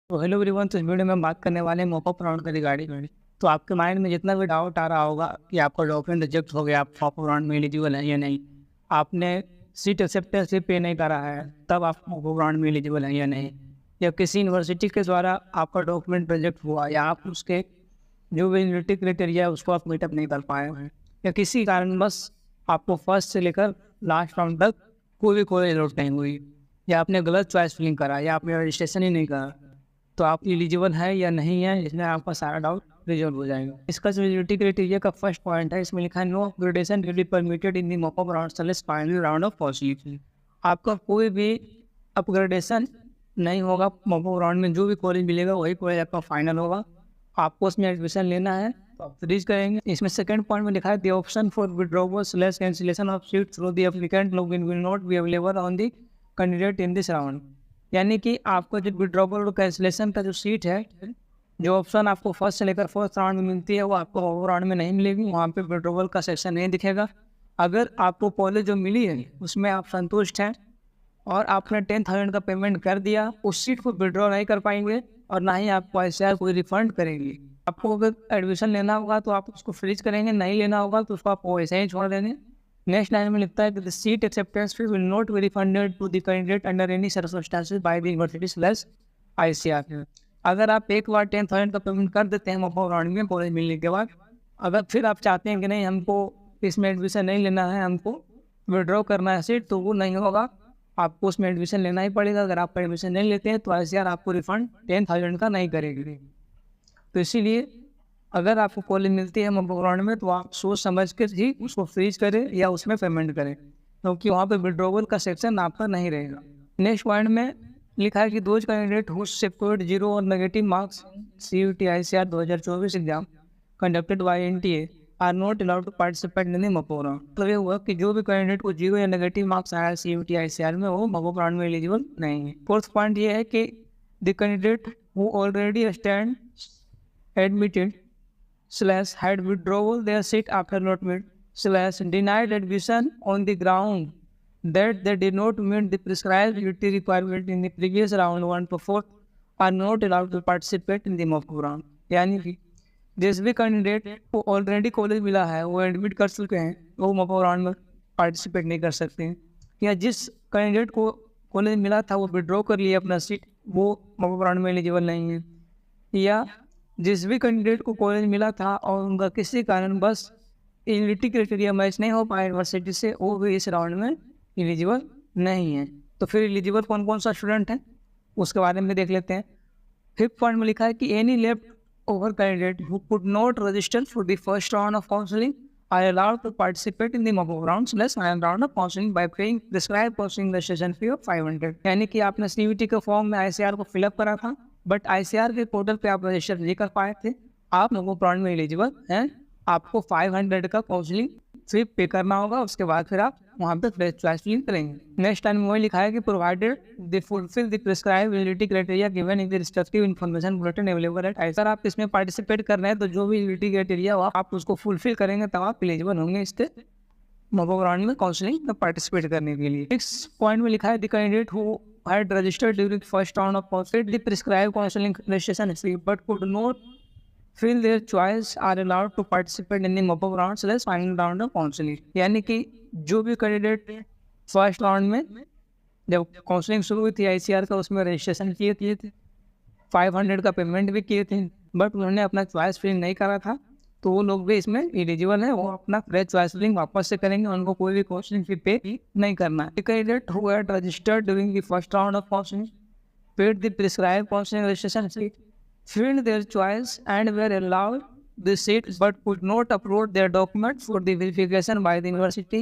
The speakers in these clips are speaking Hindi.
तो हेलो एवरीवन, तो इस वीडियो में हम बात करने वाले हैं मॉपअप राउंड के रिगार्डिंग। तो आपके माइंड में जितना भी डाउट आ रहा होगा कि आपका डॉक्यूमेंट रिजेक्ट हो गया, आप मॉपअप राउंड में एलिजिबल है या नहीं, आपने सीट एक्सेप्टेंस भी पे नहीं करा है, तब आप मॉपअप राउंड में एलिजिबल है या नहीं, या किसी यूनिवर्सिटी के द्वारा आपका डॉक्यूमेंट रिजेक्ट हुआ, या आप उसके जो भी एलिजिबिलिटी क्राइटेरिया है उसको आप मीटअप नहीं कर पाए हैं, या किसी कारणवश आपको फर्स्ट से लेकर लास्ट राउंड तक कोई जरूरत नहीं हुई, या आपने गलत चॉइस फिलिंग करा, या आपने रजिस्ट्रेशन ही नहीं करा, तो आप एलिजिबल है या नहीं है, इसमें आपका सारा डाउट रिजॉल्व हो जाएगा। इसका जो एलिजिबिलिटी क्राइटेरिया का फर्स्ट पॉइंट है, इसमें लिखा है no upgradation will be permitted in the mop up round select final round of possibility. आपका कोई भी अपग्रेडेशन नहीं होगा मॉपअप राउंड में, जो भी कॉलेज मिलेगा वही कॉलेज आपका फाइनल होगा। आपको उसमें एडमिशन लेना है तो आप फ्रीज करेंगे। इसमें सेकंड पॉइंट में लिखा है the option for withdrawal slash cancellation of seat through the applicant login will not be available on the candidate in this round. यानी कि आपका जो विड्रॉवल और कैंसिलेशन का जो सीट है, जो ऑप्शन आपको फर्स्ट से लेकर फोर्थ राउंड में मिलती है, वो आपको ओवर राउंड में नहीं मिलेगी। वहाँ पे विड्रॉवल का सेक्शन नहीं दिखेगा। अगर आपको कॉलेज जो मिली है उसमें आप संतुष्ट हैं और आपने 10,000 का पेमेंट कर दिया, उस सीट को विड्रॉ नहीं कर पाएंगे और ना ही आपको ICR कोई रिफंड करेंगे। आपको अगर एडमिशन लेना होगा तो आप उसको फ्रीज करेंगे, नहीं लेना होगा तो उसको आप वैसे ही छोड़ देंगे। नेक्स्ट लाइन में लिखता है कि the seat acceptance fee will not be refunded to the candidate under any circumstances by the university slash ICR। अगर आप एक बार 10,000 का पेमेंट कर देते हैं मॉपअप राउंड में कॉलेज मिलने के बाद, अगर फिर आप चाहते हैं कि नहीं हमको इसमें एडमिशन नहीं लेना है, हमको विड्रॉ करना है सीट, तो वो नहीं होगा। आपको उसमें एडमिशन लेना ही पड़ेगा। अगर आप एडमिशन नहीं लेते हैं तो ICR आपको रिफंड 10,000 का नहीं करेगी। तो इसीलिए अगर आपको कॉलेज मिलती है मॉपअप राउंड में तो आप सोच समझ कर ही उसको फ्रीज करें या उसमें पेमेंट करें, क्योंकि वहाँ पे विड्रॉवल का सेक्शन आपका नहीं रहेगा। नेक्स्ट पॉइंट में लिखा है कि दोज कैंडिडेट हु सेक्योर्ड 0 और negative marks CUET ICR 2024 exam conducted by NTA are not allowed to participate in the mop up round. मतलब ये हुआ कि जो भी कैंडिडेट को 0 या नेगेटिव मार्क्स आया CUET ICR में, वो मॉपअप राउंड में एलिजिबल नहीं है। फोर्थ पॉइंट ये है कि the candidate who already stand admitted slash had withdrawal their seat after allotment slash denied admission on the ground that they did not meet the prescribed duty requirement in the previous round 1 to 4 are not allowed to participate in the mock round। यानी कि जिस भी कैंडिडेट को ऑलरेडी कॉलेज मिला है वो एडमिट कर चुके हैं, वो मॉक राउंड में पार्टिसिपेट नहीं कर सकते हैं। या जिस कैंडिडेट को कॉलेज मिला था वो विड्रॉ कर लिया अपना सीट, वो मॉक राउंड में एलिजिबल नहीं है। या जिस भी कैंडिडेट को कॉलेज मिला था और उनका किसी कारण बस एलिजिबिलिटी क्राइटेरिया मैच नहीं हो पाया यूनिवर्सिटी से, वो भी इस राउंड में एलिजिबल नहीं है। तो फिर एलिजिबल कौन कौन सा स्टूडेंट है उसके बारे में देख लेते हैं। फिफ्थ पॉइंट में लिखा है कि any left over candidate who could not register for the first round of counselling are allowed to participate in the mock round slash final round of counselling by paying prescribed counselling registration fee of 500। यानी कि आपने CUET के फॉर्म में ICR को फिलअप करा था, बट ICR के पोर्टल पे आप रजिस्टर नहीं कर पाए थे, आप मॉक राउंड में एलिजिबल हैं। आपको 500 का काउंसलिंग फी पे करना होगा, उसके बाद फिर आप वहाँ पे फ्रेश चॉइस फिलिंग करेंगे। नेक्स्ट टाइम वही लिखा है कि provided they fulfil the prescribed eligibility criteria given in the respective information bulletin available at. अगर आप इसमें पार्टिसिपेट कर रहे हैं तो जो भी एलिजिबिलिटी क्राइटेरिया हो आप उसको फुलफिल करेंगे, तब आप एलिजिबल होंगे इसके मॉक राउंड में काउंसलिंग में पार्टिसिपेट करने के लिए। नेक्स्ट पॉइंट में लिखा है the candidate who had registered during first round of counseling the prescribed counseling registration fee but could not fill their choice are allowed to participate in the mop-up round slash final round of counseling। यानी कि जो भी कैंडिडेट फर्स्ट राउंड में जब काउंसलिंग शुरू हुई थी ICR का, उसमें रजिस्ट्रेशन किए थे, 500 का पेमेंट भी किए थे, बट उन्होंने अपना चॉइस फिलिंग नहीं करा था, तो वो लोग भी इसमें एलिजिबल है। वो अपना फ्रेश चॉइस फिलिंग वापस से करेंगे, उनको कोई भी काउंसलिंग फी पे नहीं करना है। Candidate who had registered during the first round of counselling paid the prescribed counselling registration fee filled their choice and were allowed the seat but could not upload their documents for the verification by the university,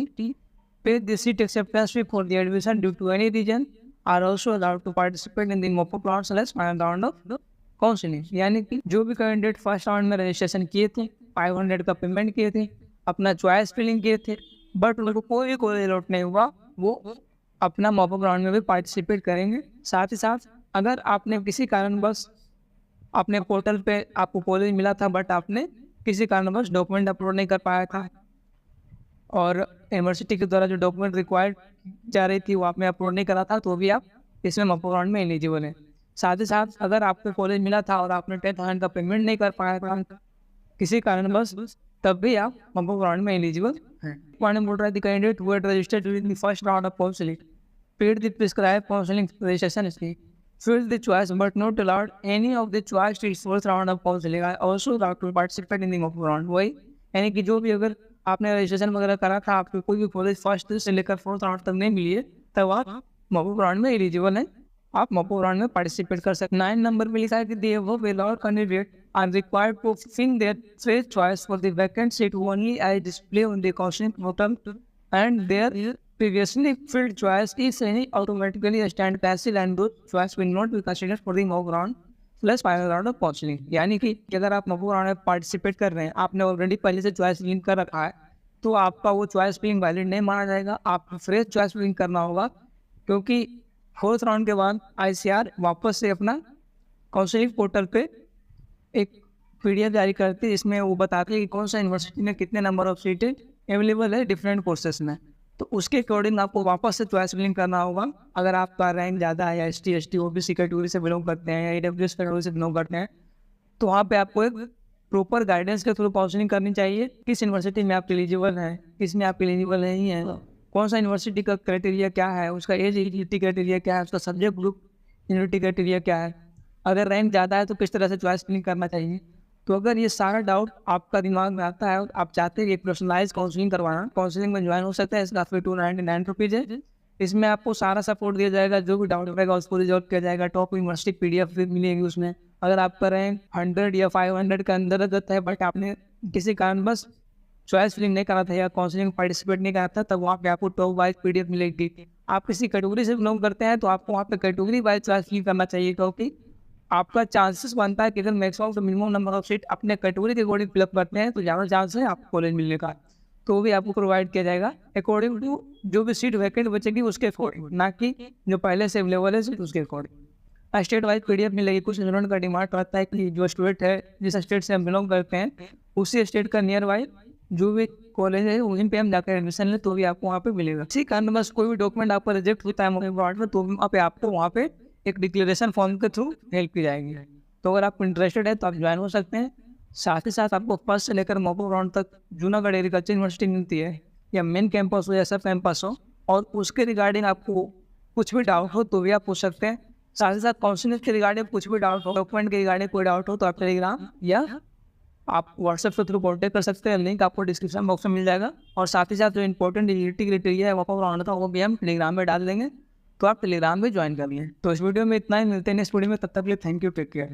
paid the seat acceptance fee for the admission due to any reason, are also allowed to participate in the mop-up round slash final round of the counselling. यानी कि जो भी कैंडिडेट फर्स्ट राउंड में रजिस्ट्रेशन किए थे, 500 का पेमेंट किए थे, अपना चॉइस फिलिंग किए थे, बट उनको कोई अलॉट नहीं हुआ, वो अपना मॉपअप राउंड में भी पार्टिसिपेट करेंगे। साथ ही साथ अगर आपने किसी कारणवश अपने पोर्टल पे आपको कॉलेज मिला था बट आपने किसी कारणवश डॉक्यूमेंट अपलोड नहीं कर पाया था और यूनिवर्सिटी के द्वारा जो डॉक्यूमेंट रिक्वायर्ड जा रही थी वो आपने अपलोड नहीं करा था, तो भी आप इसमें मॉपअप राउंड में एलिजिबल है। साथ ही साथ अगर आपको कॉलेज मिला था और आपने 10,000 का पेमेंट नहीं कर पाया था किसी कारणवश, तब भी आप मॉपअप राउंड में एलिजिबल हैं। पॉइंट बोल रहा है, the candidate who had registered during the first round of counselling paid the prescribed counseling registration fee, filled the choice but not allowed any of the choice to its first round of counseling. I also allowed to participate in the mock round. वही यानी कि जो भी अगर आपने रजिस्ट्रेशन वगैरह करा था, आपको कोई भी कॉलेज फर्स्ट से लेकर फोर्थ राउंड तक नहीं मिली है, तब आप मॉक राउंड में एलिजिबल हैं, आप मॉक राउंड में पार्टिसिपेट कर सकते हैं। 9 नंबर में लिखा है कि दे वो allowed candidate are required to fill their first choice for the vacant seat only as display on the counseling portal and their previously filled choice is any automatically stand passive and those choice will not be considered for the mock round plus final round of counseling। यानी कि अगर आप mock round में पार्टिसिपेट कर रहे हैं, आपने ऑलरेडी पहले से चॉइस लिंक कर रखा है, तो आपका वो चॉइस भी वैलिड नहीं माना जाएगा, आपको फ्रेश चॉइस लिंक करना होगा, क्योंकि फोर्थ राउंड के बाद ICR वापस से अपना काउंसलिंग पोर्टल पे एक PDF जारी करती है, इसमें वो बताती है कि कौन सा यूनिवर्सिटी में कितने नंबर ऑफ सीटें अवेलेबल है डिफरेंट कोर्सेज में, तो उसके अकॉर्डिंग आपको वापस से चॉइस फिलिंग करना होगा। अगर आपका रैंक ज़्यादा है या ST ST OBC कैटेगरी से बिलोंग करते हैं या AWS कैटेगरी से बिलोंग करते हैं, तो वहाँ पे आपको एक प्रॉपर गाइडेंस के थ्रू काउंसलिंग करनी चाहिए, किस यूनिवर्सिटी में आप एलिजिबल हैं, किस में आप एलिजिबल नहीं हैं, कौन सा यूनिवर्सिटी का क्राइटेरिया क्या है, उसका एज एलिजिबिलिटी क्राइटेरिया क्या है, उसका सब्जेक्ट ग्रुप एलिजिबिलिटी क्राइटेरिया क्या है, अगर रैंक ज़्यादा है तो किस तरह से चॉइस फिलिंग करना चाहिए। तो अगर ये सारा डाउट आपका दिमाग में आता है और आप चाहते हैं कि पर्सनलाइज काउंसलिंग करवाना, काउंसलिंग में ज्वाइन हो सकता है। इसका फी 299 रुपीज़ है। इसमें आपको सारा सपोर्ट दिया जाएगा, जो भी डाउट रहेगा उसको रिजॉल्व किया जाएगा। टॉप यूनिवर्सिटी PDF भी मिलेगी उसमें। अगर आपका रैंक 100 या 500 के अंदर रहता है बट आपने किसी कारण बस चॉइस फिलिंग नहीं करा था या काउंसलिंग पार्टिसिपेट नहीं करा था, तब वहाँ पे आपको टॉप वाइज PDF मिलेगी। आप किसी कैटेगरी से बिलोंग करते हैं तो आपको वहाँ पे कैटेगरी वाइज चॉइस फिलिंग करना चाहिए, क्योंकि आपका चांसेस बनता है कि अगर मैक्सिमम तो मिनिमम नंबर ऑफ सीट अपने कैटेगरी के अकॉर्डिंग फिलअप करते हैं तो ज़्यादा चांस है आपको कॉलेज मिलने का, तो वो भी आपको प्रोवाइड किया जाएगा अकॉर्डिंग टू जो भी सीट वैकेंट बचेगी उसके अकॉर्डिंग, ना कि जो पहले से अवेलेबल है सीट उसके अकॉर्डिंग। स्टेट वाइज PDF मिलेगी। कुछ स्टूडेंट का डिमांड रहता है कि जो स्टूडेंट है जिस स्टेट से हम बिलोंग करते हैं उसी स्टेट का नियर बाई जो भी कॉलेज है वहीं पे हम जाकर एडमिशन लें तो भी आपको वहाँ पे मिलेगा। इसी कारण बस कोई भी डॉक्यूमेंट आपका रिजेक्ट होता है में तो वहाँ पे आपको वहाँ पे एक डिक्लेरेशन फॉर्म के थ्रू हेल्प की जाएगी। तो अगर आप इंटरेस्टेड है तो आप ज्वाइन हो सकते हैं। साथ ही साथ आपको फर्स्ट से लेकर मॉपअप राउंड तक जूनागढ़ एग्रीकल्चर यूनिवर्सिटी मिलती है, या मेन कैंपस हो या सब कैंपस हो, और उसके रिगार्डिंग आपको कुछ भी डाउट हो तो भी आप पूछ सकते हैं। साथ ही साथ काउंसलिंग के रिगार्डिंग कुछ भी डाउट हो, डॉक्यूमेंट के रिगार्डिंग कोई डाउट हो तो आप टेलीग्राम या आप व्हाट्सएप के थ्रू कॉन्टैक्ट कर सकते हैं। लिंक आपको डिस्क्रिप्शन बॉक्स में मिल जाएगा। और साथ ही साथ जो इंपॉर्टेंट एलिजिबिलिटी क्राइटेरिया है मॉपअप राउंड का वो भी हम टेलीग्राम में डाल देंगे, तो आप टेलीग्राम में ज्वाइन कर लें। तो इस वीडियो में इतना ही, मिलते हैं नेक्स्ट वीडियो में, तब तक के लिए थैंक यू, टेक केयर।